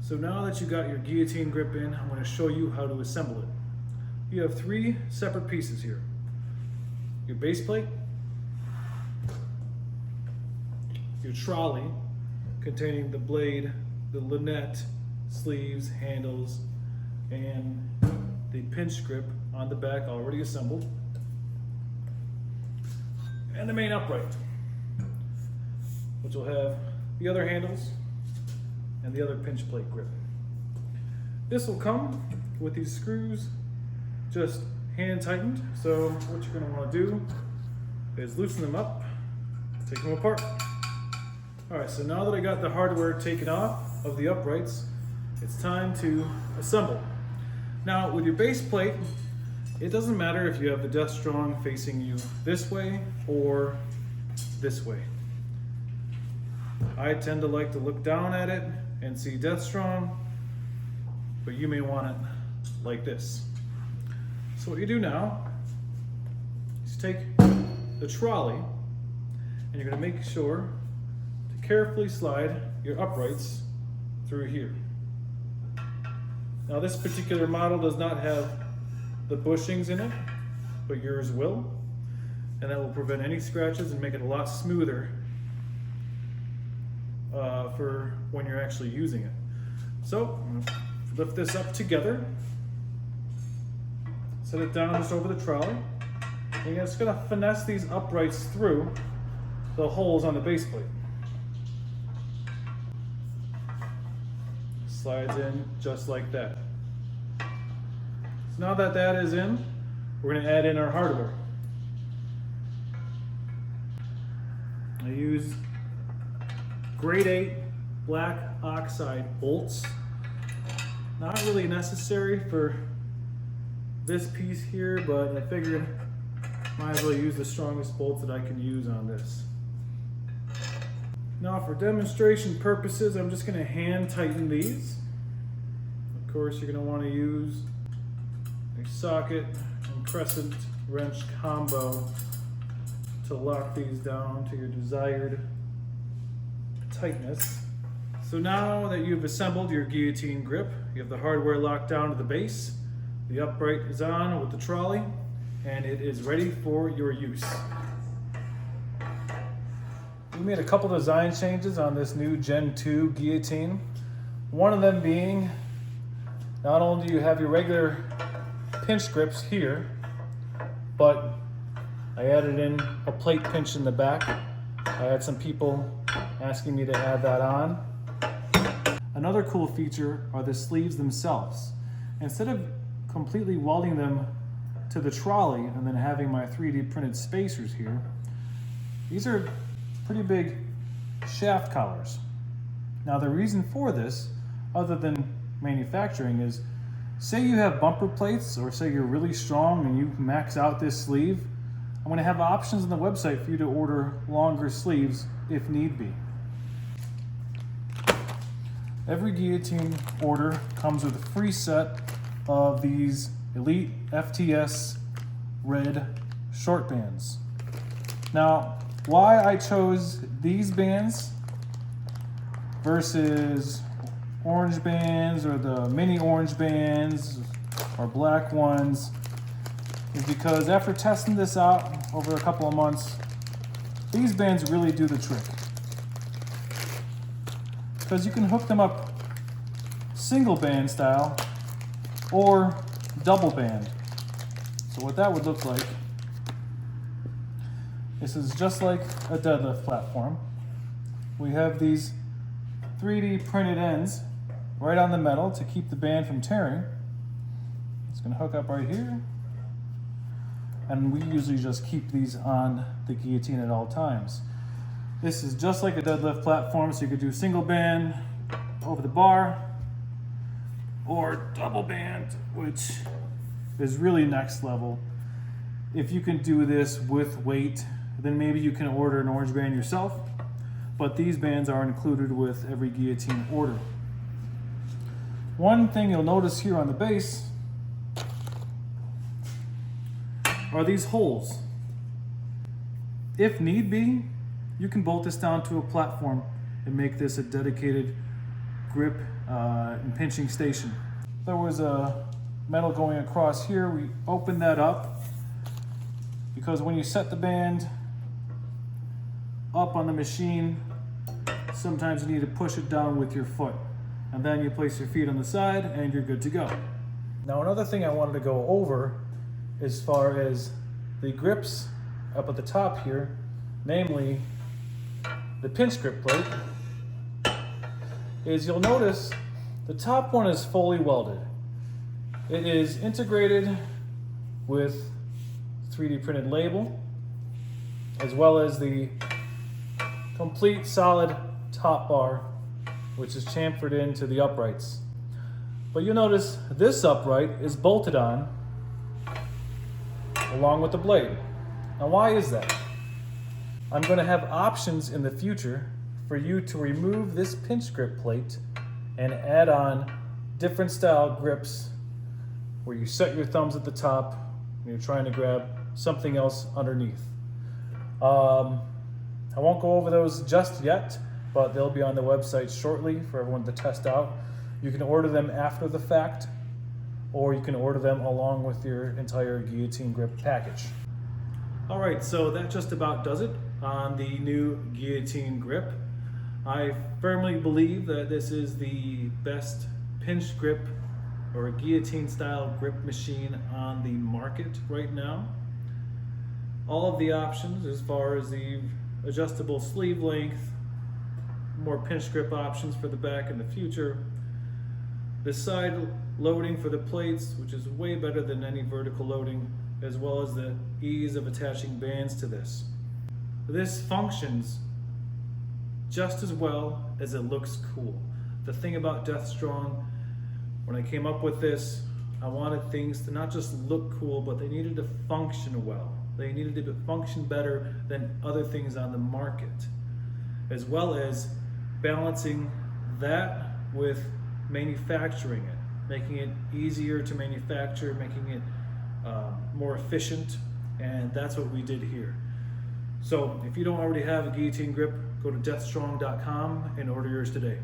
So now that you got your guillotine grip in, I'm going to show you how to assemble it. You have three separate pieces here. Your base plate, your trolley containing the blade, the lunette, sleeves, handles, and the pinch grip on the back already assembled, and the main upright, which will have the other handles and the other pinch plate grip. This will come with these screws just hand tightened. So what you're going to want to do is loosen them up, take them apart. All right, so now that I got the hardware taken off of the uprights, it's time to assemble. Now with your base plate, it doesn't matter if you have the Death Strong facing you this way or this way. I tend to like to look down at it and see Death Strong, but you may want it like this. So what you do now is take the trolley and you're going to make sure to carefully slide your uprights through here. Now this particular model does not have the bushings in it, but yours will, and that will prevent any scratches and make it a lot smoother for when you're actually using it. So I'm going to lift this up together, set it down just over the trolley, and you're just going to finesse these uprights through the holes on the base plate. Slides in just like that. So now that that is in, we're going to add in our hardware. I use grade 8 black oxide bolts. Not really necessary for this piece here, but I figured might as well use the strongest bolts that I can use on this. Now for demonstration purposes, I'm just going to hand tighten these. Of course, you're going to want to use a socket and crescent wrench combo to lock these down to your desired tightness. So now that you've assembled your guillotine grip, you have the hardware locked down to the base, the upright is on with the trolley, and it is ready for your use. We made a couple design changes on this new Gen 2 guillotine. One of them being, not only do you have your regular pinch grips here, but I added in a plate pinch in the back. I had some people asking me to add that on. Another cool feature are the sleeves themselves. Instead of completely welding them to the trolley and then having my 3D printed spacers here, these are pretty big shaft collars. Now the reason for this, other than manufacturing, is say you have bumper plates, or say you're really strong and you max out this sleeve, I'm going to have options on the website for you to order longer sleeves if need be. Every guillotine order comes with a free set of these Elite FTS red short bands. Now, why I chose these bands versus orange bands or the mini orange bands or black ones is because after testing this out over a couple of months, these bands really do the trick. Because you can hook them up single band style or double band. So what that would look like, this is just like a deadlift platform. We have these 3D printed ends right on the metal to keep the band from tearing. It's going to hook up right here. And we usually just keep these on the guillotine at all times. This is just like a deadlift platform, so you could do single band over the bar or double band, which is really next level. If you can do this with weight, then maybe you can order an orange band yourself, but these bands are included with every guillotine order. One thing you'll notice here on the base are these holes. If need be, you can bolt this down to a platform and make this a dedicated grip and pinching station. There was a metal going across here. We opened that up because when you set the band up on the machine, sometimes you need to push it down with your foot. And then you place your feet on the side and you're good to go. Now another thing I wanted to go over as far as the grips up at the top here, namely the pinch grip plate, is you'll notice the top one is fully welded. It is integrated with 3D printed label, as well as the complete solid top bar, which is chamfered into the uprights. But you'll notice this upright is bolted on along with the blade. Now why is that? I'm going to have options in the future for you to remove this pinch grip plate and add on different style grips where you set your thumbs at the top and you're trying to grab something else underneath. I won't go over those just yet, but they'll be on the website shortly for everyone to test out. You can order them after the fact, or you can order them along with your entire guillotine grip package. All right, so that just about does it on the new guillotine grip. I firmly believe that this is the best pinch grip or guillotine style grip machine on the market right now. All of the options as far as the adjustable sleeve length, more pinch grip options for the back in the future, the side loading for the plates, which is way better than any vertical loading, as well as the ease of attaching bands to this. This functions just as well as it looks cool. The thing about Death Strong, when I came up with this, I wanted things to not just look cool, but they needed to function well. They needed to function better than other things on the market, as well as balancing that with manufacturing it, making it easier to manufacture, making it more efficient, and that's what we did here. So if you don't already have a guillotine grip, go to deathstrong.com and order yours today.